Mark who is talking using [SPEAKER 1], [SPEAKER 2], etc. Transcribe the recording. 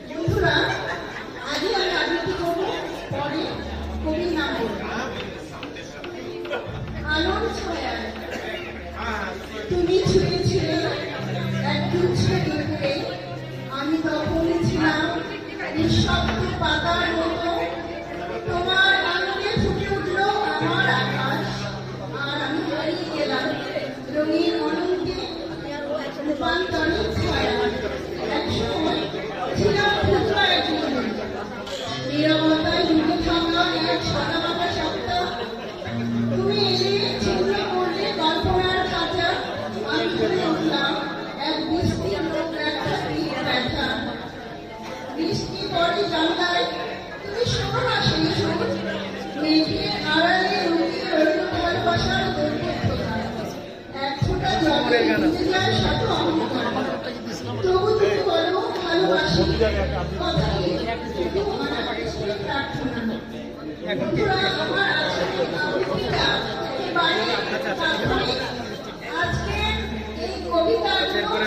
[SPEAKER 1] বন্ধুরা, আগে আমি আবৃত্তি করবো, পরে কবির নাম বলবো। আলোর ছায়ায় তুমি ছুঁয়েছিলে এক তুচ্ছ দুপুরে, আমি তখন ছিলাম নিঃশব্দ পাতার মতো। তোমার আলোকে ফুটে উঠল আমার আকাশ, আর আমি হারিয়ে গেলাম রঙিন অনন্তে রূপান্তরের ছায়া। একসময় ছিলাম ক্ষুদ্র এক মন, নীরবতায় ডুবে থাকা এক সাদামাটা সপ্তাহ। তুমি এলে, ছিদ্র করলে কল্পনার খাঁচা, আমি ধরে উঠলাম এক বিস্তীর্ণ ব্যথা। বৃষ্টি পড়ে জানলায়, তুমি শোনো না সেই সুর, মেঘের আড়ালে লুকিয়ে রইল ভালোবাসার দুর্বোধ্যতা। এক ফোঁটা জলে ভিজে যায় শত অহংকার, তবু তুমি বলো ভালোবাসি কথাই, কিন্তু আমার ছিল প্রার্থনা। বন্ধুরা, আমার আবৃত্তিটা একেবারে প্রাথমিক। আজকের এই কবিতাগুলো